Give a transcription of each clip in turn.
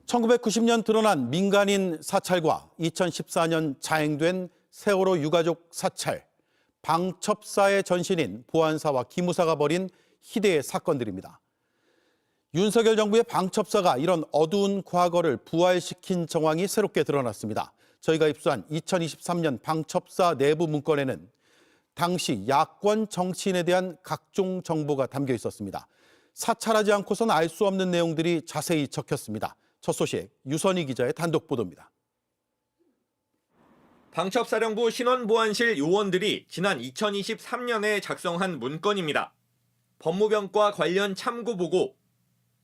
1990년 드러난 민간인 사찰과 2014년 자행된 세월호 유가족 사찰, 방첩사의 전신인 보안사와 기무사가 벌인 희대의 사건들입니다. 윤석열 정부의 방첩사가 이런 어두운 과거를 부활시킨 정황이 새롭게 드러났습니다. 저희가 입수한 2023년 방첩사 내부 문건에는 당시 야권 정치인에 대한 각종 정보가 담겨 있었습니다. 사찰하지 않고선 알 수 없는 내용들이 자세히 적혔습니다. 첫 소식 유선희 기자의 단독 보도입니다. 방첩사령부 신원보안실 요원들이 지난 2023년에 작성한 문건입니다. 법무병과 관련 참고보고,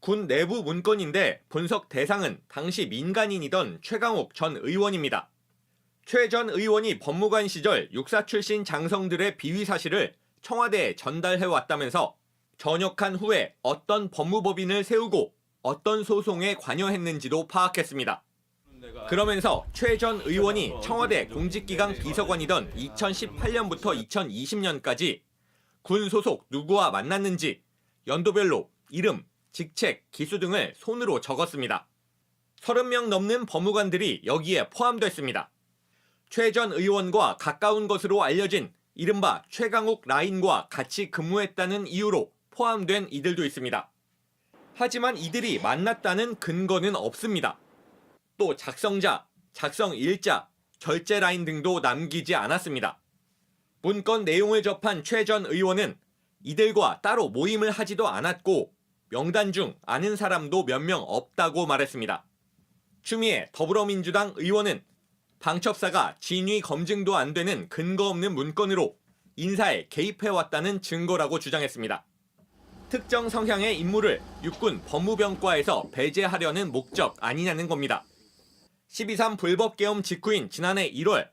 군 내부 문건인데 분석 대상은 당시 민간인이던 최강욱 전 의원입니다. 최 전 의원이 법무관 시절 육사 출신 장성들의 비위 사실을 청와대에 전달해왔다면서 전역한 후에 어떤 법무법인을 세우고 어떤 소송에 관여했는지도 파악했습니다. 그러면서 최 전 의원이 청와대 공직기강 비서관이던 2018년부터 2020년까지 군 소속 누구와 만났는지 연도별로 이름, 직책, 기수 등을 손으로 적었습니다. 30명 넘는 법무관들이 여기에 포함됐습니다. 최 전 의원과 가까운 것으로 알려진 이른바 최강욱 라인과 같이 근무했다는 이유로 포함된 이들도 있습니다. 하지만 이들이 만났다는 근거는 없습니다. 또 작성자, 작성 일자, 결제 라인 등도 남기지 않았습니다. 문건 내용을 접한 최 전 의원은 이들과 따로 모임을 하지도 않았고 명단 중 아는 사람도 몇 명 없다고 말했습니다. 추미애 더불어민주당 의원은 방첩사가 진위 검증도 안 되는 근거 없는 문건으로 인사에 개입해왔다는 증거라고 주장했습니다. 특정 성향의 인물을 육군 법무병과에서 배제하려는 목적 아니냐는 겁니다. 12.3 불법계엄 직후인 지난해 1월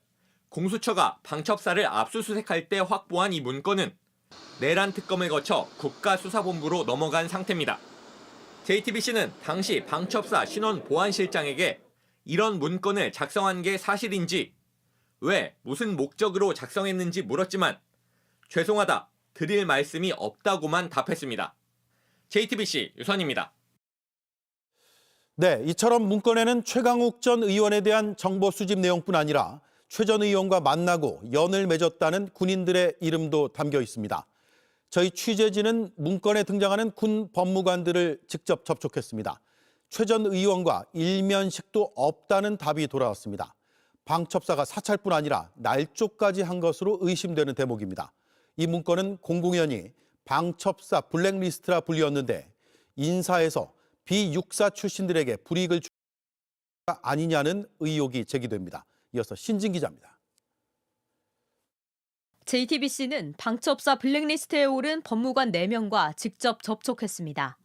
공수처가 방첩사를 압수수색할 때 확보한 이 문건은 내란 특검을 거쳐 국가수사본부로 넘어간 상태입니다. JTBC는 당시 방첩사 신원보안실장에게 이런 문건을 작성한 게 사실인지, 왜 무슨 목적으로 작성했는지 물었지만 죄송하다, 드릴 말씀이 없다고만 답했습니다. JTBC 유선입니다. 네, 이처럼 문건에는 최강욱 전 의원에 대한 정보 수집 내용뿐 아니라 최 전 의원과 만나고 연을 맺었다는 군인들의 이름도 담겨 있습니다. 저희 취재진은 문건에 등장하는 군 법무관들을 직접 접촉했습니다. 최 전 의원과 일면식도 없다는 답이 돌아왔습니다. 방첩사가 사찰뿐 아니라 날조까지 한 것으로 의심되는 대목입니다. 이 문건은 공공연히 방첩사 블랙리스트라 불리웠는데 인사에서 비육사 출신들에게 불이익을 주는 것 아니냐는 의혹이 제기됩니다. 이어서 신진 기자입니다. JTBC는 방첩사 블랙리스트에 오른 법무관 4명과 직접 접촉했습니다.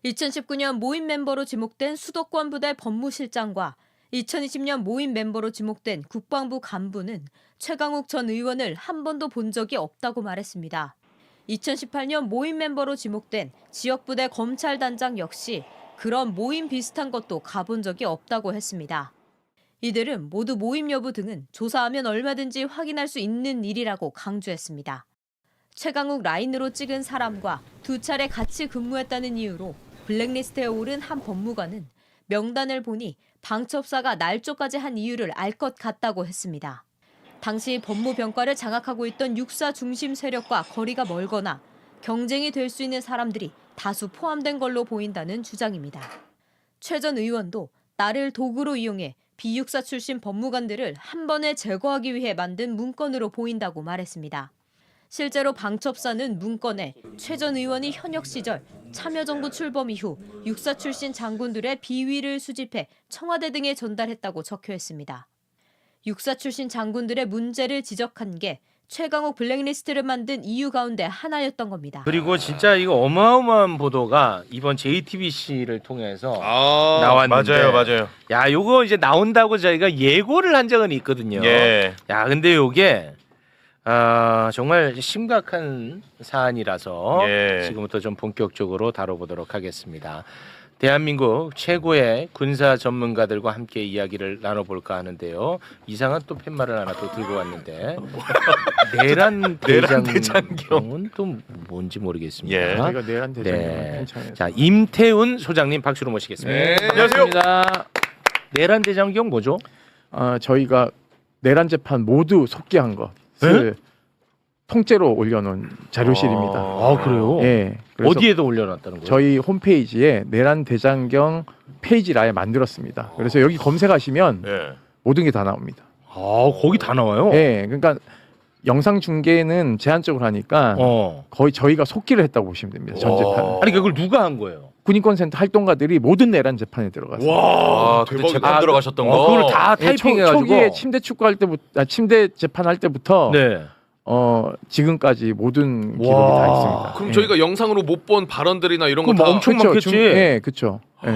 2019년 모임 멤버로 지목된 수도권 부대 법무실장과 2020년 모임 멤버로 지목된 국방부 간부는 최강욱 전 의원을 한 번도 본 적이 없다고 말했습니다. 2018년 모임 멤버로 지목된 지역부대 검찰단장 역시 그런 모임 비슷한 것도 가본 적이 없다고 했습니다. 이들은 모두 모임 여부 등은 조사하면 얼마든지 확인할 수 있는 일이라고 강조했습니다. 최강욱 라인으로 찍은 사람과 2차례 같이 근무했다는 이유로 블랙리스트에 오른 한 법무관은 명단을 보니 방첩사가 날조까지 한 이유를 알 것 같다고 했습니다. 당시 법무병과를 장악하고 있던 육사 중심 세력과 거리가 멀거나 경쟁이 될 수 있는 사람들이 다수 포함된 걸로 보인다는 주장입니다. 최 전 의원도 나를 도구로 이용해 비육사 출신 법무관들을 한 번에 제거하기 위해 만든 문건으로 보인다고 말했습니다. 실제로 방첩사는 문건에 최 전 의원이 현역 시절 참여정부 출범 이후 육사 출신 장군들의 비위를 수집해 청와대 등에 전달했다고 적혀 있습니다. 육사 출신 장군들의 문제를 지적한 게 최강욱 블랙리스트를 만든 이유 가운데 하나였던 겁니다. 그리고 진짜 이거 어마어마한 보도가 이번 JTBC를 통해서 나왔는데 맞아요. 야, 요거 이제 나온다고 저희가 예고를 한 적은 있거든요. 예. 야, 근데 요게 정말 심각한 사안이라서 예. 지금부터 좀 본격적으로 다뤄보도록 하겠습니다. 대한민국 최고의 군사 전문가들과 함께 이야기를 나눠볼까 하는데요. 이상한 또 팻말을 하나 또 들고 왔는데 내란 대장경은 또 뭔지 모르겠습니다. 예. 저희가 내란 대장경 네. 괜찮아요. 자, 임태훈 소장님 박수로 모시겠습니다. 네. 반갑습니다. 내란 대장경 뭐죠? 저희가 내란 재판 모두 속기한 것을 통째로 올려놓은 자료실입니다. 아, 그래요? 예. 그래서 어디에다 올려놨다는 거예요? 저희 홈페이지에 내란 대장경 페이지를 아예 만들었습니다. 그래서 여기 검색하시면 예. 모든 게 다 나옵니다. 아, 거기 다 나와요? 예. 그러니까 영상 중계는 제한적으로 하니까 거의 저희가 속기를 했다고 보시면 됩니다. 전 재판. 아니 그걸 누가 한 거예요? 군인권센터 활동가들이 모든 내란 재판에 들어가서 와, 그때 재판 들어가셨던 거. 그걸 다 예, 타이핑해가지고 초기에 침대 축구할 때부터 침대 재판할 때부터 네. 지금까지 모든 기록이 다 있습니다. 그럼 예. 저희가 영상으로 못 본 발언들이나 이런 거 그럼 다 엄청 그쵸, 많겠지. 예, 그렇죠. 예.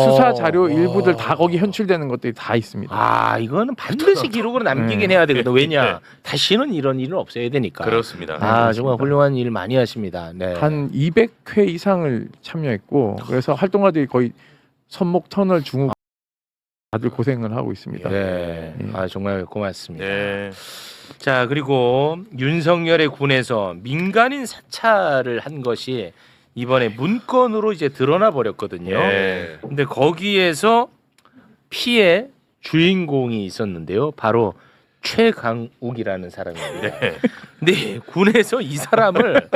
수사 자료 일부들 다 거기 현출되는 것들이 다 있습니다. 아, 이거는 반드시 기록으로 남기긴 해야 되거든. 왜냐? 다시는 이런 일은 없어야 되니까. 그렇습니다. 아, 정말 훌륭한 일 많이 하십니다. 네. 한 200회 이상을 참여했고 그래서 활동가들이 거의 손목 터널 중후 다들 고생을 하고 있습니다. 네. 예. 아, 정말 고맙습니다. 네. 자, 그리고 윤석열의 군에서 민간인 사찰을 한 것이 이번에 문건으로 이제 드러나 버렸거든요. 예. 근데 거기에서 피해 주인공이 있었는데요. 바로 최강욱이라는 사람입니다. 네. 근데 군에서 이 사람을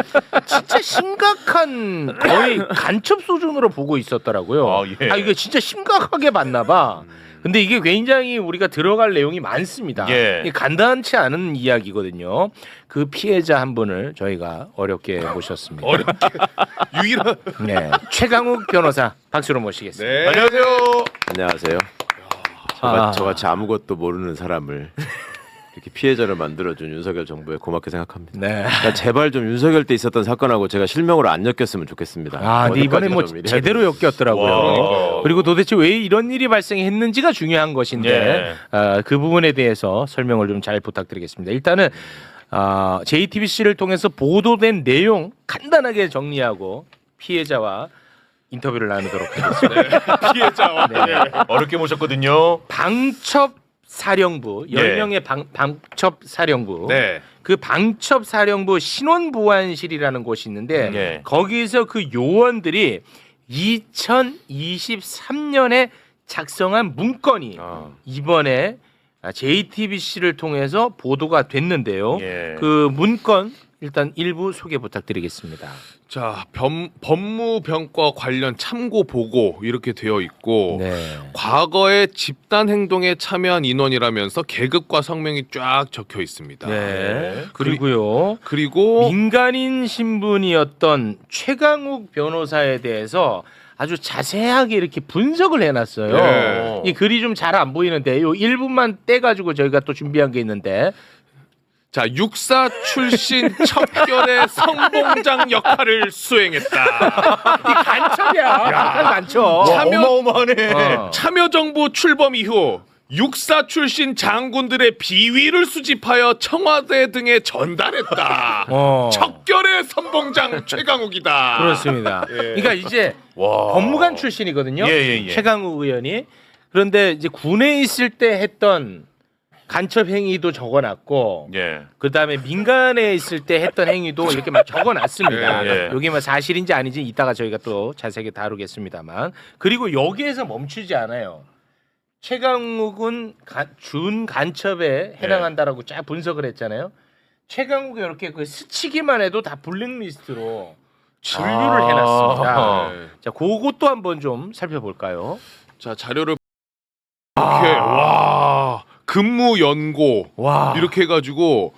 진짜 심각한 거의 간첩 수준으로 보고 있었더라고요. 아, 예. 아, 이거 진짜 심각하게 봤나 봐. 근데 이게 굉장히 우리가 들어갈 내용이 많습니다. 예. 이게 간단치 않은 이야기거든요. 그 피해자 한 분을 저희가 어렵게 모셨습니다. 유일한. 네, 최강욱 변호사 박수로 모시겠습니다. 네. 안녕하세요. 안녕하세요. 저같이 아무것도 모르는 사람을 이렇게 피해자를 만들어준 윤석열 정부에 고맙게 생각합니다. 네. 그러니까 제발 좀 윤석열 때 있었던 사건하고 제가 실명으로 안 엮였으면 좋겠습니다. 아, 근데 이번에 뭐 어디까지 좀 이래야 제대로 엮였더라고요. 와. 그리고 도대체 왜 이런 일이 발생했는지가 중요한 것인데 그 부분에 대해서 설명을 좀 잘 부탁드리겠습니다. 일단은 JTBC를 통해서 보도된 내용 간단하게 정리하고 피해자와 인터뷰를 나누도록 하겠습니다. 피해자와 어렵게 모셨거든요. 방첩 사령부 예. 10명의 방첩 사령부 네. 그 방첩 사령부 신원보안실이라는 곳이 있는데 예. 거기서 그 요원들이 2023년에 작성한 문건이 이번에 JTBC를 통해서 보도가 됐는데요. 예. 그 문건 일단 일부 소개 부탁드리겠습니다. 자, 법무병과 관련 참고 보고 이렇게 되어 있고 네. 과거에 집단 행동에 참여한 인원이라면서 계급과 성명이 쫙 적혀 있습니다. 네. 그리고요. 그리고 민간인 신분이었던 최강욱 변호사에 대해서 아주 자세하게 이렇게 분석을 해놨어요. 네. 이 글이 좀 잘 안 보이는데 요 1분만 떼가지고 저희가 또 준비한 게 있는데 자, 육사 출신 척결의 성봉장 역할을 수행했다. 이 간첩이야. 약간 간첩. 어마어마하네. 어. 참여정부 출범 이후 육사 출신 장군들의 비위를 수집하여 청와대 등에 전달했다. 척결의 선봉장 최강욱이다. 그렇습니다. 그러니까 이제 법무관 출신이거든요. 예. 최강욱 의원이. 그런데 이제 군에 있을 때 했던 간첩 행위도 적어놨고, 예. 그 다음에 민간에 있을 때 했던 행위도 이렇게 막 적어놨습니다. 예. 여기 뭐 사실인지 아닌지 이따가 저희가 또 자세하게 다루겠습니다만. 그리고 여기에서 멈추지 않아요. 최강욱은 준 간첩에 해당한다라고 쫙 분석을 했잖아요. 최강욱이 이렇게 그 스치기만 해도 다 블랙리스트로 분류를 해놨습니다. 자, 그것도 한번 좀 살펴볼까요? 자, 자료를 이렇게 와 근무 연고 와. 이렇게 해가지고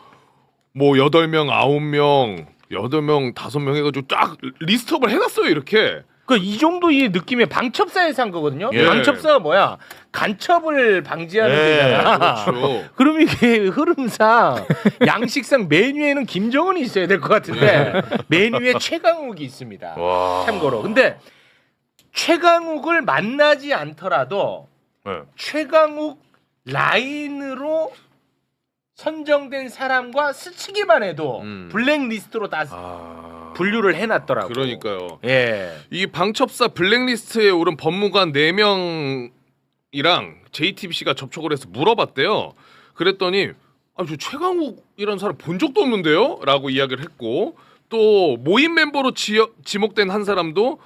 뭐 8명, 9명, 8명, 5명 해가지고 딱 리스트업을 해놨어요 이렇게. 그 이 정도 이 느낌의 방첩사에서 한 거거든요. 예. 방첩사가 뭐야? 간첩을 방지하는 데잖아. 그렇죠. 그럼 이게 흐름상 양식상 메뉴에는 김정은이 있어야 될 것 같은데 메뉴에 최강욱이 있습니다. 와. 참고로. 근데 최강욱을 만나지 않더라도 네. 최강욱 라인으로 선정된 사람과 스치기만 해도 블랙리스트로 다 분류를 해놨더라고. 그러니까요. 예. 이 방첩사 블랙리스트에 오른 법무관 4명이랑 JTBC가 접촉을 해서 물어봤대요. 그랬더니 저 최강욱이라는 사람 본 적도 없는데요? 라고 이야기를 했고 또 모임 멤버로 지목된 한 사람도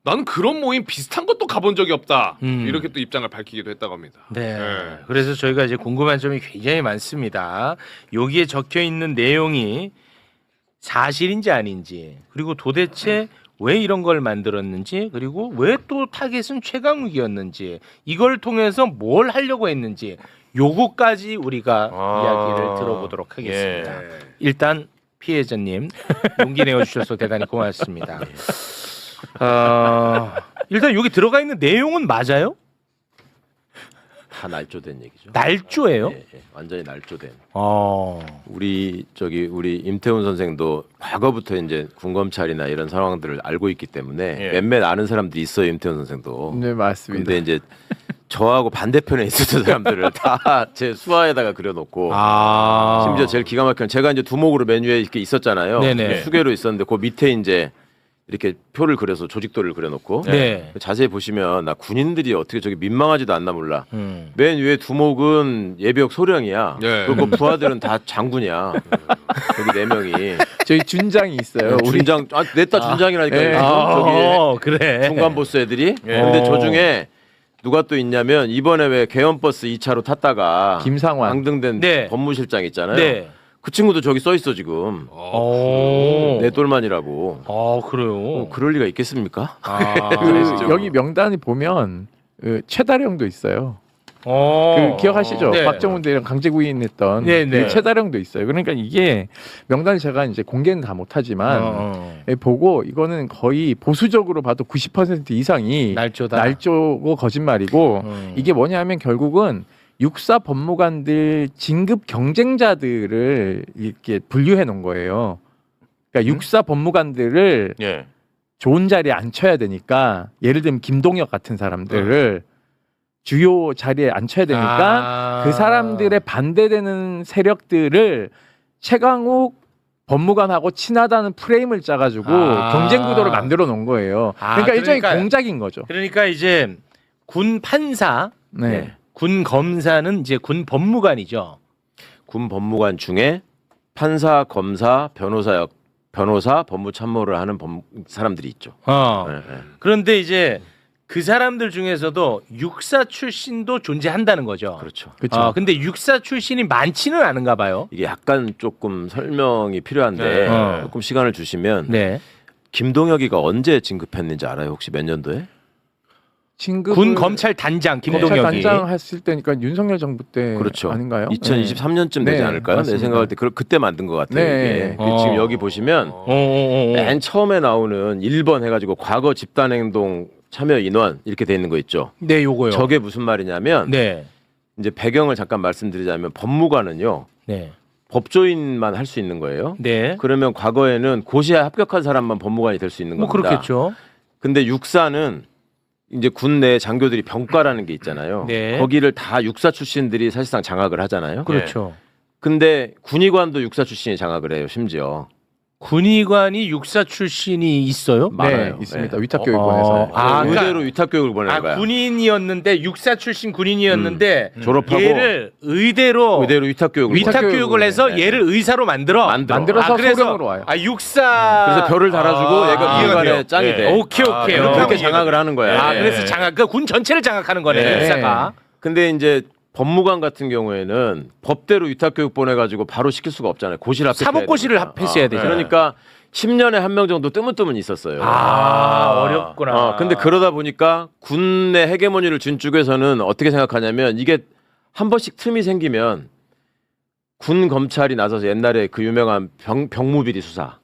나는 그런 모임 비슷한 것도 가본 적이 없다. 이렇게 또 입장을 밝히기도 했다고 합니다. 네. 네. 그래서 저희가 이제 궁금한 점이 굉장히 많습니다. 여기에 적혀 있는 내용이 사실인지 아닌지, 그리고 도대체 왜 이런 걸 만들었는지, 그리고 왜 또 타겟은 최강욱이었는지, 이걸 통해서 뭘 하려고 했는지, 요거까지 우리가 이야기를 들어보도록 하겠습니다. 예. 일단 피해자님 용기 내어주셔서 대단히 고맙습니다. 일단 여기 들어가 있는 내용은 맞아요? 다 날조된 얘기죠. 날조예요? 예, 예. 완전히 날조된. 어. 우리 임태훈 선생도 과거부터 이제 군검찰이나 이런 상황들을 알고 있기 때문에 예. 몇몇 아는 사람들이 있어요. 임태훈 선생도. 네, 맞습니다. 근데 이제 저하고 반대편에 있었던 사람들을 다 제 수화에다가 그려놓고 심지어 제일 기가 막힌 제가 이제 두목으로 맨 위에 이렇게 있었잖아요. 네네. 수계로 있었는데 그 밑에 이제 이렇게 표를 그려서 조직도를 그려놓고 네. 자세히 보시면 나 군인들이 어떻게 저기 민망하지도 않나 몰라. 맨 위에 두목은 예비역 소령이야. 네. 그리고 부하들은 다 장군이야. 여기 4명이. 저희 준장이 있어요. 우리 준장, 냈다 준장이라니까요. 예. 저기 그래. 총관보스 애들이. 예. 근데 저 중에 누가 또 있냐면 이번에 왜 개헌버스 2차로 탔다가 김상환. 강등된 네. 법무실장 있잖아요. 네. 그 친구도 저기 써 있어 지금. 오. 내 똘만이라고. 그래요. 그럴 리가 있겠습니까? 그 여기 명단이 보면 최다령도 있어요. 그 기억하시죠? 네. 박정훈 대령 강제구인 했던 네, 네. 그 최다령도 있어요. 그러니까 이게 명단을 제가 이제 공개는 다 못하지만 보고 이거는 거의 보수적으로 봐도 90% 이상이 날조다. 날조고 거짓말이고 이게 뭐냐면 결국은 육사 법무관들 진급 경쟁자들을 이렇게 분류해 놓은 거예요. 그러니까 육사 법무관들을 예. 좋은 자리에 앉혀야 되니까 예를 들면 김동혁 같은 사람들을 주요 자리에 앉혀야 되니까 그 사람들의 반대되는 세력들을 최강욱 법무관하고 친하다는 프레임을 짜가지고 경쟁 구도를 만들어 놓은 거예요. 그러니까 일종의 공작인 거죠. 그러니까 이제 군 판사, 네. 군 검사는 이제 군 법무관이죠. 군 법무관 중에 판사, 검사, 변호사, 법무참모를 하는 사람들이 있죠. 네, 네. 그런데 이제 그 사람들 중에서도 육사 출신도 존재한다는 거죠. 그렇죠. 그렇죠. 근데 육사 출신이 많지는 않은가 봐요. 이게 약간 조금 설명이 필요한데 네. 조금 시간을 주시면 네. 김동혁이가 언제 진급했는지 알아요? 혹시 몇 년도에? 군 검찰 단장 김동혁이. 검찰 단장 했을 때니까 윤석열 정부 때 그렇죠. 아닌가요? 2023년쯤 되지 네, 않을까요? 맞습니다. 내 생각할 때 그때 만든 것 같아요. 네. 이게. 지금 여기 보시면 맨 처음에 나오는 1번 해가지고 과거 집단행동 참여 인원 이렇게 돼 있는 거 있죠. 네, 요거요. 저게 무슨 말이냐면 네. 이제 배경을 잠깐 말씀드리자면 법무관은요. 네. 법조인만 할 수 있는 거예요. 네. 그러면 과거에는 고시에 합격한 사람만 법무관이 될 수 있는 겁니다. 뭐 그렇겠죠. 근데 육사는 이제 군 내 장교들이 병과라는 게 있잖아요. 네. 거기를 다 육사 출신들이 사실상 장악을 하잖아요. 그렇죠. 근데 군의관도 육사 출신이 장악을 해요. 심지어. 군의관이 육사 출신이 있어요? 네, 많아요. 있습니다. 네. 위탁교육원에서. 의대로 위탁 교육을 보내는 거야. 군인이었는데 육사 출신 군인이었는데 졸업하고 얘를 의대로 위탁 교육을 위탁 교육을 해서 네. 얘를 의사로 만들어서 그래서 소령으로 와요. 육사 그래서 별을 달아주고 얘가 이해가 군의관의 돼요. 짱이 네. 돼. 오케이. 그렇게 장악을 하는 거야. 그래서 그러니까 군 전체를 장악하는 거네. 네. 육사가. 근데 이제 법무관 같은 경우에는 법대로 위탁 교육 보내가지고 바로 시킬 수가 없잖아요. 고시를 합격해야 사법고시를 되니까. 합했어야 되잖아요. 그러니까 10년에 한 명 정도 뜨문뜨문 있었어요. 어렵구나. 근데 그러다 보니까 군내 헤게모니를 준 쪽에서는 어떻게 생각하냐면 이게 한 번씩 틈이 생기면 군 검찰이 나서서 옛날에 그 유명한 병무비리 수사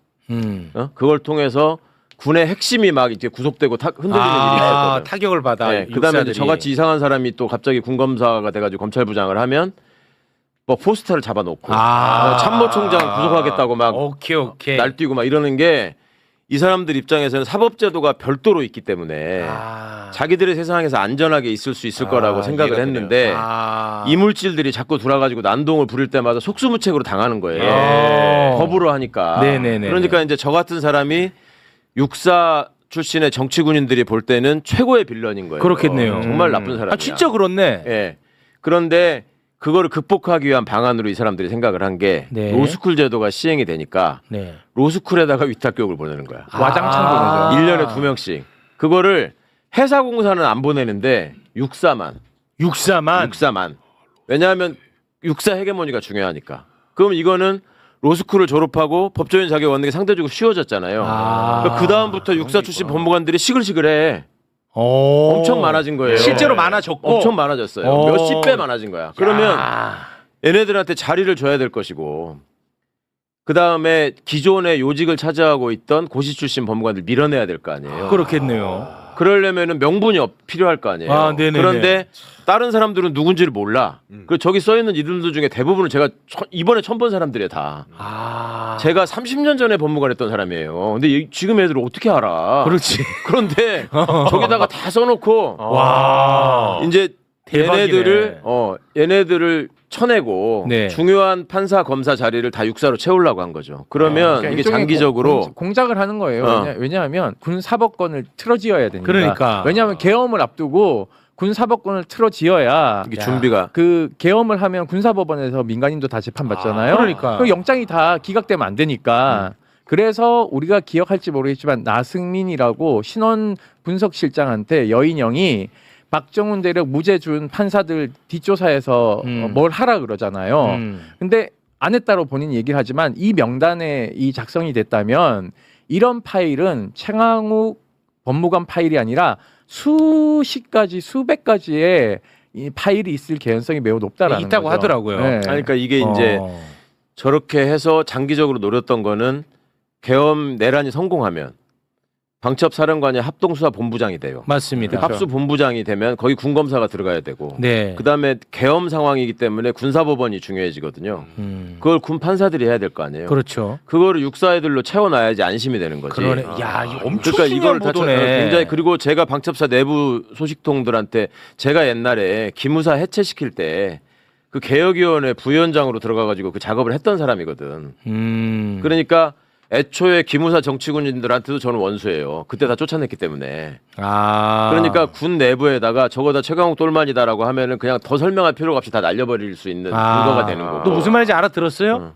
그걸 통해서 군의 핵심이 막 이렇게 구속되고 흔들리는 일이 있었거든. 타격을 받아. 네, 그다음에 육사들이. 저같이 이상한 사람이 또 갑자기 군검사가 돼가지고 검찰부장을 하면 뭐 포스터를 잡아놓고 참모총장 구속하겠다고 막 오케이. 날뛰고 막 이러는 게 이 사람들 입장에서는 사법제도가 별도로 있기 때문에 자기들의 세상에서 안전하게 있을 수 있을 거라고 생각을 이해가 했는데 되네요. 이물질들이 자꾸 돌아가지고 난동을 부릴 때마다 속수무책으로 당하는 거예요. 법으로 하니까. 네네네. 그러니까 이제 저 같은 사람이 육사 출신의 정치 군인들이 볼 때는 최고의 빌런인 거예요. 그렇겠네요. 정말 나쁜 사람이야. 아 진짜 그렇네. 예. 그런데 그거를 극복하기 위한 방안으로 이 사람들이 생각을 한 게 네. 로스쿨 제도가 시행이 되니까 네. 로스쿨에다가 위탁 교육을 보내는 거야. 와장창 아. 보내죠. 1년에 2명씩. 그거를 회사공사는 안 보내는데 육사만. 육사만. 왜냐하면 육사 헤게모니가 중요하니까. 그럼 이거는 로스쿨을 졸업하고 법조인 자격 얻는 게 상대적으로 쉬워졌잖아요. 그러니까 그 다음부터 육사 출신 법무관들이 시글시글해. 엄청 많아진 거예요. 실제로 많아졌고 엄청 많아졌어요. 몇십 배 많아진 거야. 그러면 얘네들한테 자리를 줘야 될 것이고 그 다음에 기존의 요직을 차지하고 있던 고시 출신 법무관들 밀어내야 될 거 아니에요. 그렇겠네요. 그러려면은 명분이 필요할 거 아니에요. 아, 네네네. 그런데 다른 사람들은 누군지를 몰라. 그 저기 써 있는 이름들 중에 대부분은 제가 이번에 처음 본 사람들이에요 다. 제가 30년 전에 법무관 했던 사람이에요. 근데 지금 애들 어떻게 알아? 그렇지. 그런데 저기다가 다 써놓고 와. 이제 대박이네. 얘네들을 쳐내고 네. 중요한 판사 검사 자리를 다 육사로 채우려고 한 거죠. 그러면 그러니까 이게 일종의 장기적으로 공작을 하는 거예요. 왜냐하면 군 사법권을 틀어지어야 되니까. 그러니까. 왜냐하면 계엄을 앞두고 군 사법권을 틀어지어야 이게 준비가 그 계엄을 하면 군사법원에서 민간인도 다 재판받잖아요. 그러니까. 그 영장이 다 기각되면 안 되니까. 그래서 우리가 기억할지 모르겠지만 나승민이라고 신원 분석실장한테 여인영이 박정훈 대령 무죄 준 판사들 뒷조사에서 뭘 하라 그러잖아요. 근데 안 했다고 본인이 얘기를 하지만 이 명단에 이 작성이 됐다면 이런 파일은 최강욱 법무관 파일이 아니라 수십 가지 수백 가지의 이 파일이 있을 개연성이 매우 높다라는 있다고 거죠. 하더라고요. 네. 그러니까 이게 이제 저렇게 해서 장기적으로 노렸던 거는 계엄 내란이 성공하면 방첩사령관이 합동수사본부장이 돼요. 맞습니다. 합수본부장이 되면 거기 군검사가 들어가야 되고 네. 그다음에 계엄 상황이기 때문에 군사법원이 중요해지거든요. 그걸 군 판사들이 해야 될 거 아니에요. 그렇죠. 그거를 육사 애들로 채워놔야지 안심이 되는 거지. 그러네. 야, 이거 엄청 그러니까 중요한 이걸 다 보도네. 굉장히 그리고 제가 방첩사 내부 소식통들한테 제가 옛날에 기무사 해체시킬 때 그 개혁위원회 부위원장으로 들어가가지고 그 작업을 했던 사람이거든. 그러니까 애초에 기무사 정치군인들한테도 저는 원수예요. 그때 다 쫓아냈기 때문에. 그러니까 군 내부에다가 저거 다 최강욱 똘만이다라고 하면은 그냥 더 설명할 필요가 없이 다 날려버릴 수 있는 근거가 되는 거고. 또 무슨 말인지 알아들었어요?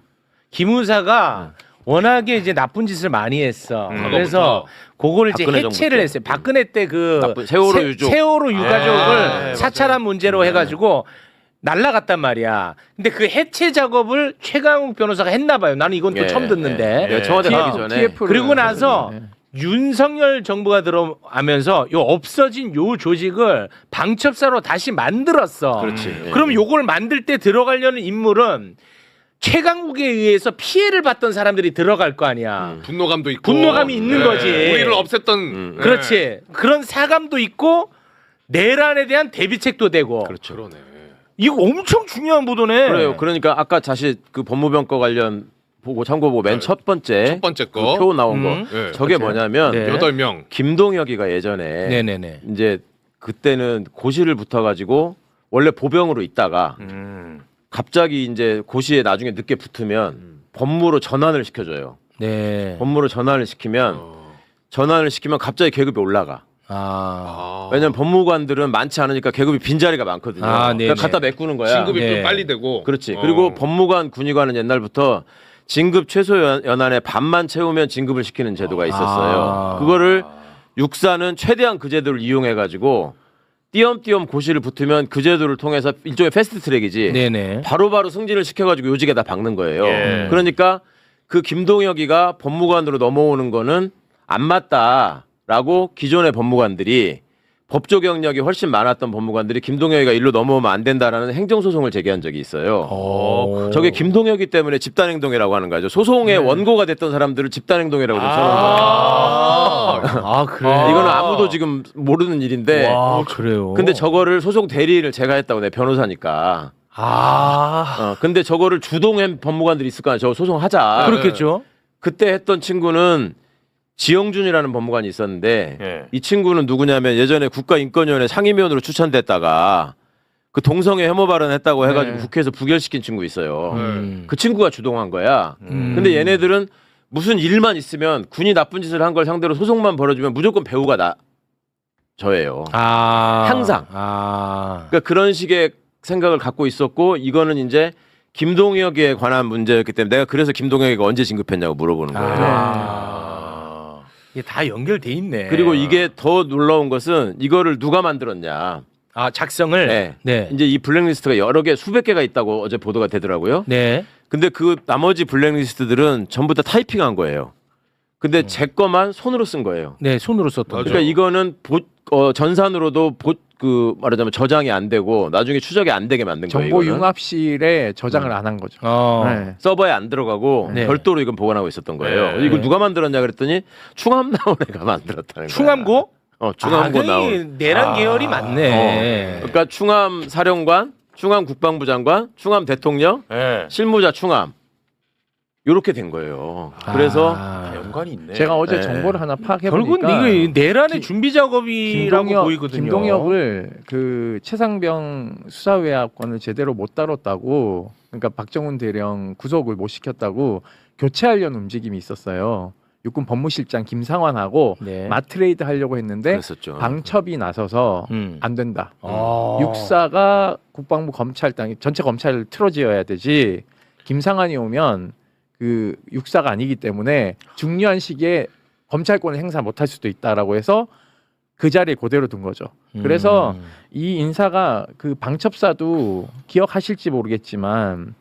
기무사가 워낙에 이제 나쁜 짓을 많이 했어. 그래서 그거를 이제 박근혜 해체를 정부 때. 했어요. 박근혜 때 그 나쁜 세월호 유족. 세월호 유가족을 사찰한 문제로 해가지고 날라갔단 말이야. 근데 그 해체 작업을 최강욱 변호사가 했나 봐요. 나는 이건 또 처음 듣는데. 네, 청와대 가기 전에. TF를 그리고 나서 네. 윤석열 정부가 들어오면서 요 없어진 요 조직을 방첩사로 다시 만들었어. 그렇지. 그럼 요걸 만들 때 들어가려는 인물은 최강욱에 의해서 피해를 봤던 사람들이 들어갈 거 아니야. 분노감도 있고 분노감이 있는 거지. 우리를 없앴던 그렇지. 그런 사감도 있고 내란에 대한 대비책도 되고. 그렇죠. 그러네. 이거 엄청 중요한 보도네. 그래요. 그러니까 아까 다시 그 법무병 거 관련 보고 참고 보고 맨 첫 번째 첫 번째 거. 그 표 나온 거. 네. 저게 뭐냐면 네. 8명. 김동혁이가 예전에 네네네. 이제 그때는 고시를 붙어가지고 원래 보병으로 있다가 갑자기 이제 고시에 나중에 늦게 붙으면 법무로 전환을 시켜줘요. 네. 법무로 전환을 시키면 갑자기 계급이 올라가. 왜냐면 법무관들은 많지 않으니까 계급이 빈자리가 많거든요. 네네. 그러니까 갖다 메꾸는 거야. 진급이 네. 좀 빨리 되고. 그렇지. 그리고 법무관 군의관은 옛날부터 진급 최소 연한의 반만 채우면 진급을 시키는 제도가 있었어요. 그거를 육사는 최대한 그 제도를 이용해 가지고 띄엄띄엄 고시를 붙으면 그 제도를 통해서 일종의 패스트 트랙이지. 네네. 바로바로 승진을 시켜가지고 요직에다 박는 거예요. 그러니까 그 김동혁이가 법무관으로 넘어오는 거는 안 맞다라고 기존의 법무관들이 법조 경력이 훨씬 많았던 법무관들이 김동혁이가 일로 넘어오면 안 된다라는 행정소송을 제기한 적이 있어요. 저게 김동혁이 때문에 집단행동이라고 하는 거죠. 소송의 원고가 됐던 사람들을 집단행동이라고 좀 써놓은 거예요. 그래. 이거는 아무도 지금 모르는 일인데. 그래요. 근데 저거를 소송 대리를 제가 했다고 내 변호사니까. 근데 저거를 주동한 법무관들이 있을 거 아니야. 저 소송하자. 그렇겠죠. 그때 했던 친구는 지영준이라는 법무관이 있었는데 예. 이 친구는 누구냐면 예전에 국가인권위원회 상임위원으로 추천됐다가 그 동성애 혐오 발언했다고 해가지고 네. 국회에서 부결시킨 친구 있어요. 네. 그 친구가 주동한 거야. 근데 얘네들은 무슨 일만 있으면 군이 나쁜 짓을 한 걸 상대로 소송만 벌어지면 무조건 배우가 저예요. 항상. 그러니까 그런 식의 생각을 갖고 있었고 이거는 이제 김동혁에 관한 문제였기 때문에 내가 그래서 김동혁이가 언제 진급했냐고 물어보는 거예요. 이게 다 연결돼 있네. 그리고 이게 더 놀라운 것은 이거를 누가 만들었냐. 작성을. 네. 네. 이제 이 블랙리스트가 여러 개 수백 개가 있다고 어제 보도가 되더라고요. 네. 근데 그 나머지 블랙리스트들은 전부 다 타이핑한 거예요. 근데 제 거만 손으로 쓴 거예요. 네, 손으로 썼던. 그러니까 이거는 전산으로도 말하자면 저장이 안 되고 나중에 추적이 안 되게 만든 거예요. 정보 이거는. 융합실에 저장을 안 한 거죠. 네. 서버에 안 들어가고 네. 별도로 이건 보관하고 있었던 거예요. 네. 이걸 누가 만들었냐 그랬더니 충암 나온 애가 만들었다는 거야. 충암고? 충암고 나온. 내란 계열이 많네. 그러니까 충암 사령관, 충암 국방부 장관, 충암 대통령, 네. 실무자 충암 이렇게 된 거예요. 그래서 연관이 있네. 제가 어제 네. 정보를 하나 파악해 결국은 보니까 이거 내란의 준비 작업이라고 보이거든요. 김동혁을 그 최상병 수사외압권을 제대로 못 다뤘다고, 그러니까 박정훈 대령 구속을 못 시켰다고 교체하려는 움직임이 있었어요. 육군 법무실장 김상환하고 네. 마트레이드 하려고 했는데 그랬었죠. 방첩이 나서서 안 된다. 아. 육사가 국방부 검찰당 전체 검찰을 틀어지어야 되지. 김상환이 오면 그 육사가 아니기 때문에 중요한 시기에 검찰권을 행사 못할 수도 있다라고 해서 그 자리에 그대로 둔 거죠. 그래서 이 인사가 그 방첩사도 기억하실지 모르겠지만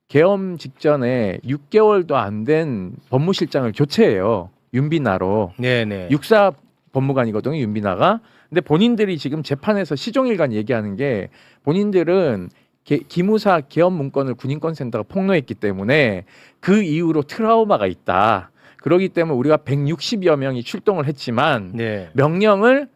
계엄 직전에 6개월도 안 된 법무실장을 교체해요. 윤비나로. 네네. 육사 법무관이거든요, 윤비나가. 근데 본인들이 지금 재판에서 시종일관 얘기하는 게 본인들은 기무사 계엄 문건을 군인권센터가 폭로했기 때문에 그 이후로 트라우마가 있다. 그렇기 때문에 우리가 160여 명이 출동을 했지만 네. 명령을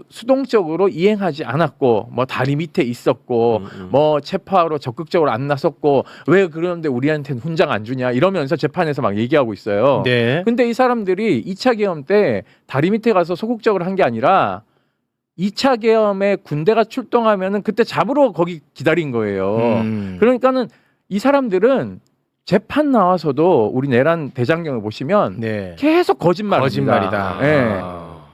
수동적으로 이행하지 않았고 뭐 다리 밑에 있었고 뭐 체포하러 적극적으로 안 나섰고 왜 그러는데 우리한테는 훈장 안 주냐 이러면서 재판에서 막 얘기하고 있어요. 네. 근데 이 사람들이 2차 계엄 때 다리 밑에 가서 소극적으로 한 게 아니라 2차 계엄에 군대가 출동하면은 그때 잡으러 거기 기다린 거예요. 그러니까는 이 사람들은 재판 나와서도 우리 내란 대장경을 보시면 네. 계속 거짓말입니다. 거짓말이다. 네.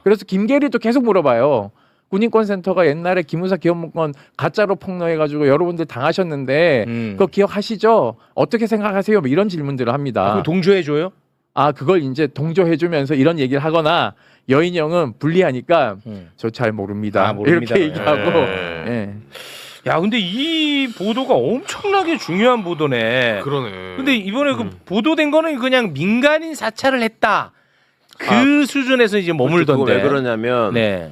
그래서 김계리도 계속 물어봐요. 군인권센터가 옛날에 기무사 계엄문건 가짜로 폭로해가지고 여러분들 당하셨는데 그거 기억하시죠? 어떻게 생각하세요? 뭐 이런 질문들을 합니다. 그럼 동조해줘요? 그걸 이제 동조해주면서 이런 얘기를 하거나 여인형은 불리하니까 저 잘 모릅니다. 모릅니다. 이렇게 얘기하고. 네. 예. 야, 근데 이 보도가 엄청나게 중요한 보도네. 그러네. 근데 이번에 그 보도된 거는 그냥 민간인 사찰을 했다. 그 수준에서 이제 머물던데. 그거 왜 그러냐면 네.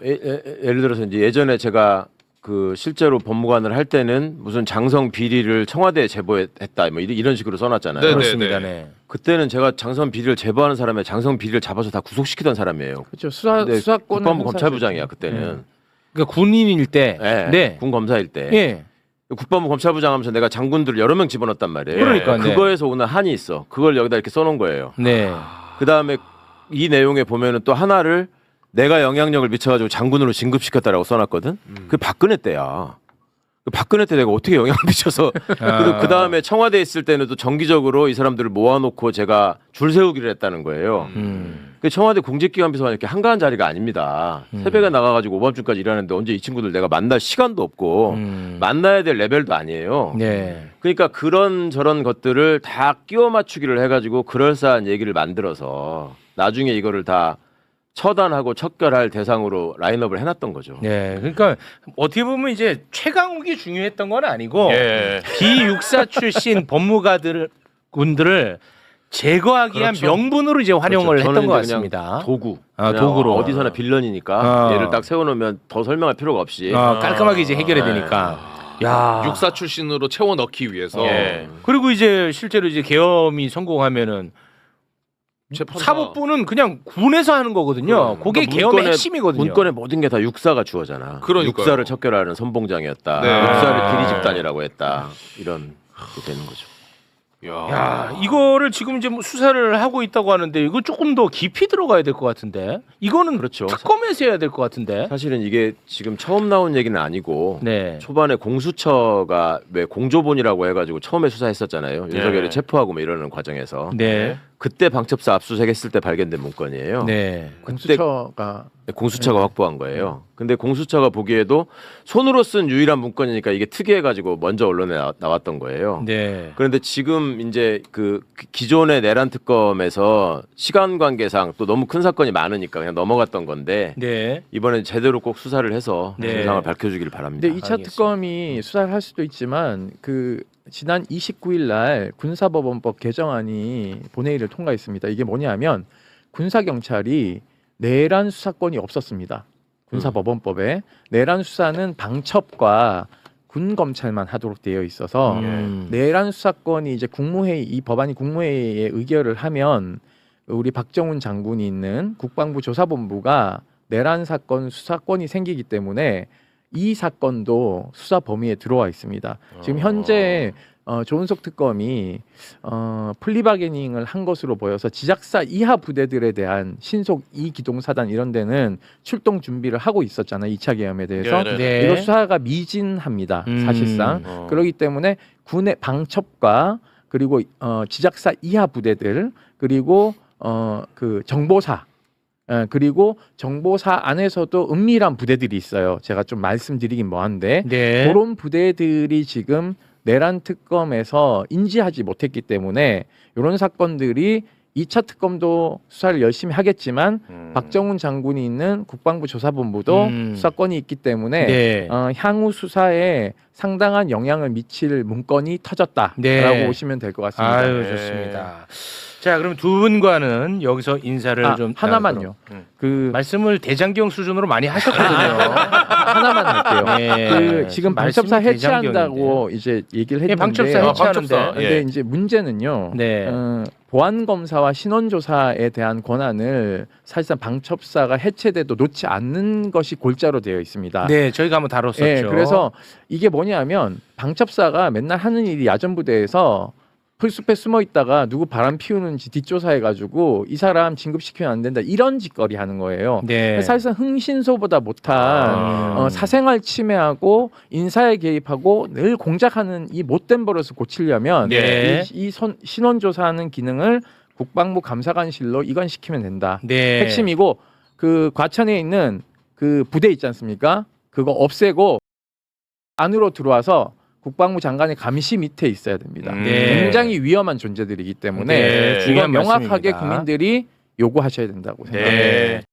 예를 들어서 이제 예전에 제가 그 실제로 법무관을 할 때는 무슨 장성 비리를 청와대에 제보했다 뭐 이런 식으로 써놨잖아요. 네네. 그렇습니다. 네. 그때는 제가 장성 비리를 제보하는 사람의 장성 비리를 잡아서 다 구속시키던 사람이에요. 그렇죠. 근데 수사권 국방부 검찰부장이야 그때는. 그러니까 군인일 때. 네. 네. 군 검사일 때. 예. 국방부 검찰부장 하면서 내가 장군들을 여러 명 집어넣었단 말이에요. 그러니까, 네. 그거에서 오는 한이 있어. 그걸 여기다 이렇게 써놓은 거예요. 네. 그 다음에 이 내용에 보면은 또 하나를 내가 영향력을 미쳐가지고 장군으로 진급시켰다라고 써놨거든. 그게 박근혜 때야. 박근혜 때 내가 어떻게 영향을 미쳐서 그리고 그 다음에 청와대에 있을 때는 또 정기적으로 이 사람들을 모아놓고 제가 줄 세우기를 했다는 거예요. 그 청와대 공직기관 비서관 이렇게 한가한 자리가 아닙니다. 새벽에 나가가지고 오밤중까지 일하는데 언제 이 친구들 내가 만날 시간도 없고 만나야 될 레벨도 아니에요. 네. 그러니까 그런 저런 것들을 다 끼워 맞추기를 해가지고 그럴싸한 얘기를 만들어서 나중에 이거를 다 처단하고 척결할 대상으로 라인업을 해놨던 거죠. 네. 그러니까 어떻게 보면 이제 최강욱이 중요했던 건 아니고 예. 비육사 출신 법무관들을 제거하기 위한 그렇죠. 명분으로 이제 활용을 그렇죠. 했던 것 저는 이제 그냥 같습니다. 도구. 아, 그냥 도구로. 어디서나 빌런이니까 어. 얘를 딱 세워놓으면 더 설명할 필요가 없이. 깔끔하게 이제 해결이 되니까. 야. 육사 출신으로 채워 넣기 위해서 예. 그리고 이제 실제로 이제 계엄이 성공하면은 재판사. 사법부는 그냥 군에서 하는 거거든요. 그게 그러니까 계엄의 문건에- 핵심이거든요. 문건의 모든 게 다 육사가 주어잖아. 그러니까요. 육사를 척결하는 선봉장이었다. 네. 육사를 비리 집단이라고 했다. 이런 게 되는 거죠. 야, 이거를 지금 이제 뭐 수사를 하고 있다고 하는데 이거 조금 더 깊이 들어가야 될 것 같은데. 이거는 그렇죠. 특검에서 해야 될 것 같은데. 사실은 이게 지금 처음 나온 얘기는 아니고 네. 초반에 공수처가 왜 공조본이라고 해가지고 처음에 수사했었잖아요. 네. 윤석열이 체포하고 뭐 이러는 과정에서 네. 그때 방첩사 압수수색했을 때 발견된 문건이에요. 네. 공수처가 공수처가 확보한 거예요. 근데 공수처가 보기에도 손으로 쓴 유일한 문건이니까 이게 특이해가지고 먼저 언론에 나왔던 거예요. 네. 그런데 지금 이제 그 기존의 내란 특검에서 시간 관계상 또 너무 큰 사건이 많으니까 그냥 넘어갔던 건데 네. 이번엔 제대로 꼭 수사를 해서 네. 진상을 밝혀주길 바랍니다. 근데 2차 알겠습니다. 특검이 수사를 할 수도 있지만 그 지난 29일 날 군사법원법 개정안이 본회의를 통과했습니다. 이게 뭐냐면 군사 경찰이 내란 수사권이 없었습니다. 군사법원법에 내란 수사는 방첩과 군 검찰만 하도록 되어 있어서 내란 수사권이 이제 국무회의 이 법안이 국무회의에 의결을 하면 우리 박정훈 장군이 있는 국방부 조사본부가 내란 사건 수사권이 생기기 때문에 이 사건도 수사 범위에 들어와 있습니다. 지금 현재 조은석 특검이 플리바게닝을 한 것으로 보여서 지작사 이하 부대들에 대한 신속 2기동사단 이런 데는 출동 준비를 하고 있었잖아요. 2차 계엄에 대해서. 네, 네. 이거 수사가 미진합니다. 사실상. 그렇기 때문에 군의 방첩과 그리고 지작사 이하 부대들 그리고 그 정보사 그리고 정보사 안에서도 은밀한 부대들이 있어요. 제가 좀 말씀드리긴 뭐한데 네. 그런 부대들이 지금 내란 특검에서 인지하지 못했기 때문에 이런 사건들이 2차 특검도 수사를 열심히 하겠지만 박정훈 장군이 있는 국방부 조사본부도 수사권이 있기 때문에 네. 향후 수사에 상당한 영향을 미칠 문건이 터졌다라고 네. 보시면 될 것 같습니다. 아유, 좋습니다. 자, 그럼 두 분과는 여기서 인사를 좀 하나만요. 그 말씀을 대장경 수준으로 많이 하셨거든요. 하나만 할게요. 네. 그 지금 방첩사 말씀이 해체한다고 이제 얘기를 했는데 방첩사 해체하는데. 근데 예. 이제 문제는요. 네. 보안 검사와 신원 조사에 대한 권한을 사실상 방첩사가 해체돼도 놓지 않는 것이 골자로 되어 있습니다. 네, 저희가 한번 다뤘었죠. 예, 그래서 이게 뭐냐면 방첩사가 맨날 하는 일이 야전부대에서 풀숲에 숨어 있다가 누구 바람 피우는지 뒷조사해가지고 이 사람 진급시키면 안 된다 이런 짓거리 하는 거예요. 네. 사실상 흥신소보다 못한 사생활 침해하고 인사에 개입하고 늘 공작하는 이 못된 버릇을 고치려면 네. 이 신원 조사하는 기능을 국방부 감사관실로 이관시키면 된다. 네. 핵심이고 그 과천에 있는 그 부대 있지 않습니까? 그거 없애고 안으로 들어와서 국방부 장관의 감시 밑에 있어야 됩니다. 네. 굉장히 위험한 존재들이기 때문에 네, 이건 중요한 명확하게 말씀입니다. 국민들이 요구하셔야 된다고 생각합니다. 네.